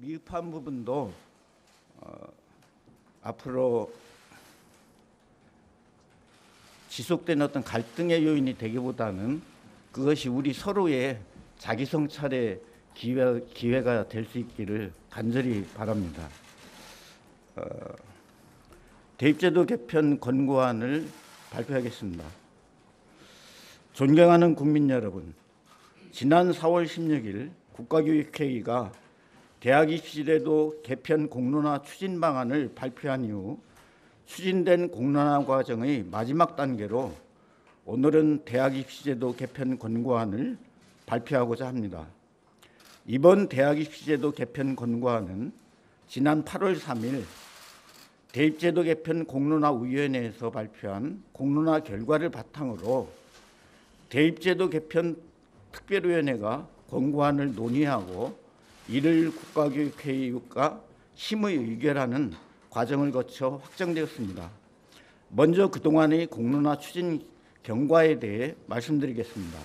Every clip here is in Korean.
미흡한 부분도 앞으로 지속된 어떤 갈등의 요인이 되기보다는 그것이 우리 서로의 자기 성찰의 기회가 될 수 있기를 간절히 바랍니다. 대입제도 개편 권고안을 발표하겠습니다. 존경하는 국민 여러분, 지난 4월 16일 국가교육회의가 대학 입시제도 개편 공론화 추진 방안을 발표한 이후 추진된 공론화 과정의 마지막 단계로 오늘은 대학 입시제도 개편 권고안을 발표하고자 합니다. 이번 대학 입시제도 개편 권고안은 지난 8월 3일 대입제도 개편 공론화위원회에서 발표한 공론화 결과를 바탕으로 대입제도 개편 특별위원회가 권고안을 논의하고 이를 국가교육회의가 심의 의결하는 과정을 거쳐 확정되었습니다. 먼저 그동안의 공론화 추진 경과에 대해 말씀드리겠습니다.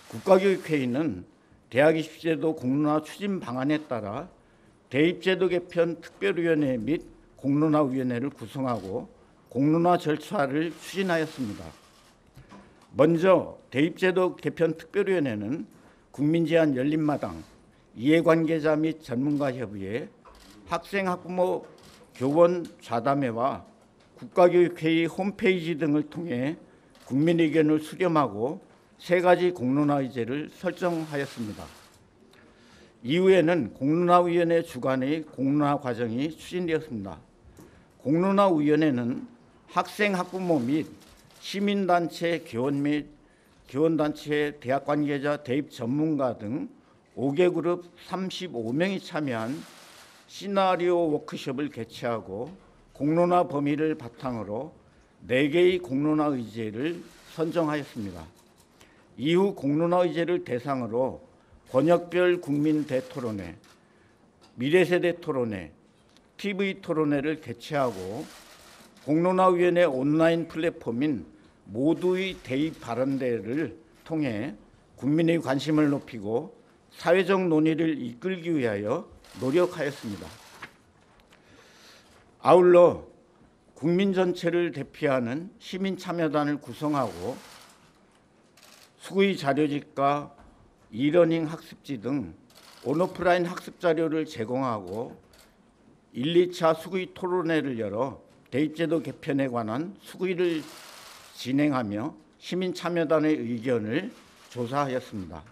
국가교육회의는 대학 입시제도 공론화 추진 방안에 따라 대입제도 개편 특별위원회 및 공론화위원회를 구성하고 공론화 절차를 추진하였습니다. 먼저 대입제도 개편 특별위원회는 국민제안 열린마당, 이해관계자 및 전문가협의회, 학생, 학부모, 교원 좌담회와 국가교육회의 홈페이지 등을 통해 국민 의견을 수렴하고 3가지 공론화 의제를 설정하였습니다. 이후에는 공론화위원회 주관의 공론화 과정이 추진되었습니다. 공론화위원회는 학생, 학부모 및 시민단체, 교원 및 교원단체, 대학 관계자, 대입 전문가 등 5개 그룹 35명이 참여한 시나리오 워크숍을 개최하고 공론화 범위를 바탕으로 4개의 공론화 의제를 선정하였습니다. 이후 공론화 의제를 대상으로 권역별 국민 대토론회, 미래세대 토론회, TV 토론회를 개최하고 공론화위원회 온라인 플랫폼인 모두의 대입 발언대를 통해 국민의 관심을 높이고 사회적 논의를 이끌기 위하여 노력하였습니다. 아울러 국민 전체를 대표하는 시민참여단을 구성하고 수의 자료집과 이러닝 학습지 등 온오프라인 학습 자료를 제공하고 1, 2차 수의 토론회를 열어 대입제도 개편에 관한 수의를 진행하며 시민참여단의 의견을 조사하였습니다.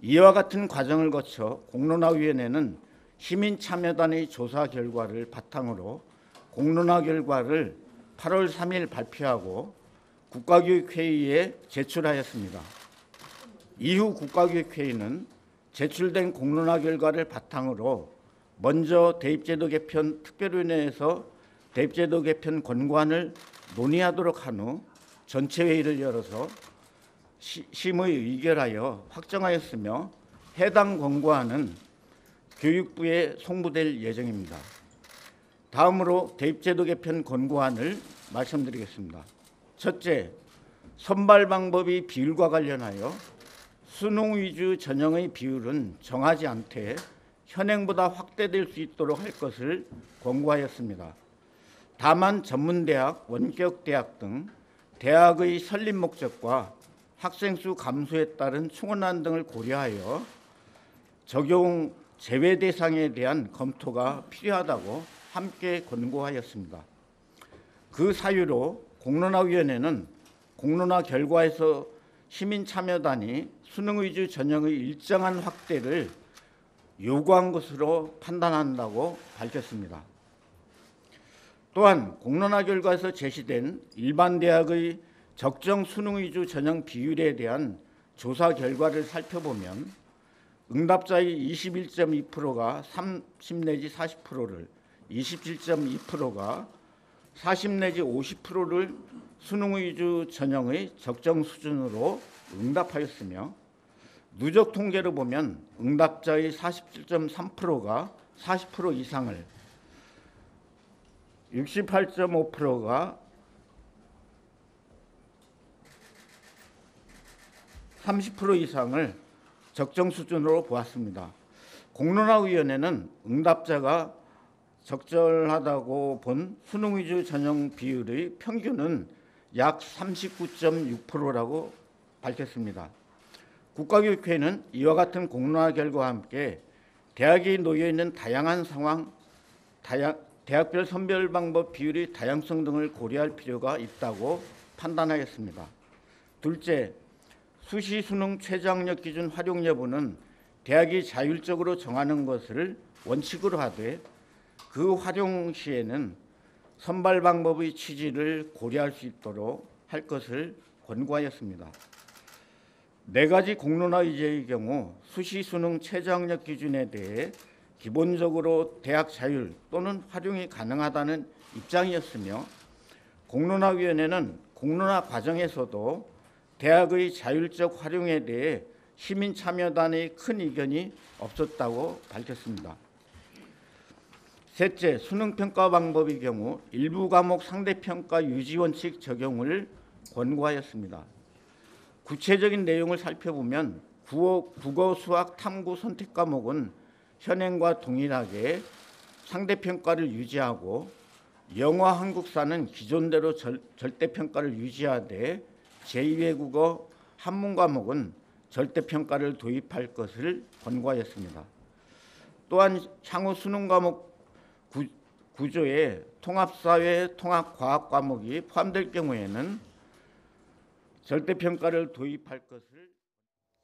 이와 같은 과정을 거쳐 공론화위원회는 시민참여단의 조사 결과를 바탕으로 공론화 결과를 8월 3일 발표하고 국가교육회의에 제출하였습니다. 이후 국가교육회의는 제출된 공론화 결과를 바탕으로 먼저 대입제도 개편 특별위원회에서 대입제도 개편 권고안을 논의하도록 한 후 전체 회의를 열어서 심의 의결하여 확정하였으며 해당 권고안은 교육부에 송부될 예정입니다. 다음으로 대입제도 개편 권고안을 말씀드리겠습니다. 첫째, 선발 방법의 비율과 관련하여 수능 위주 전형의 비율은 정하지 않되 현행보다 확대될 수 있도록 할 것을 권고하였습니다. 다만 전문대학, 원격대학 등 대학의 설립 목적과 학생 수 감소에 따른 충원안 등을 고려하여 적용 제외 대상에 대한 검토가 필요하다고 함께 권고하였습니다. 그 사유로 공론화위원회는 공론화 결과에서 시민참여단이 수능 위주 전형의 일정한 확대를 요구한 것으로 판단한다고 밝혔습니다. 또한 공론화 결과에서 제시된 일반 대학의 적정 수능 위주 전형 비율에 대한 조사 결과를 살펴보면 응답자의 21.2%가 30 내지 40%를, 27.2%가 40 내지 50%를 수능 위주 전형의 적정 수준으로 응답하였으며 누적 통계로 보면 응답자의 47.3%가 40% 이상을, 68.5%가 30% 이상을 적정 수준으로 보았습니다. 공론화위원회는 응답자가 적절하다고 본 수능 위주 전형 비율의 평균은 약 39.6%라고 밝혔습니다. 국가교육회는 이와 같은 공론화 결과와 함께 대학이 놓여 있는 다양한 상황, 대학별 선별 방법 비율의 다양성 등을 고려할 필요가 있다고 판단하였습니다. 둘째, 수시 수능 최저학력 기준 활용 여부는 대학이 자율적으로 정하는 것을 원칙으로 하되 그 활용 시에는 선발 방법의 취지를 고려할 수 있도록 할 것을 권고하였습니다. 네 가지 공론화 의제의 경우 수시 수능 최저학력 기준에 대해 기본적으로 대학 자율 또는 활용이 가능하다는 입장이었으며 공론화위원회는 공론화 과정에서도 대학의 자율적 활용에 대해 시민 참여단의 큰 의견이 없었다고 밝혔습니다. 셋째, 수능 평가 방법의 경우 일부 과목 상대평가 유지 원칙 적용을 권고하였습니다. 구체적인 내용을 살펴보면 국어, 수학, 탐구 선택 과목은 현행과 동일하게 상대평가를 유지하고 영어, 한국사는 기존대로 절대평가를 유지하되 제2외국어, 한문 과목은 절대평가를 도입할 것을 권고하였습니다. 또한 향후 수능 과목 구조에 통합사회, 통합과학 과목이 포함될 경우에는 절대평가를 도입할 것을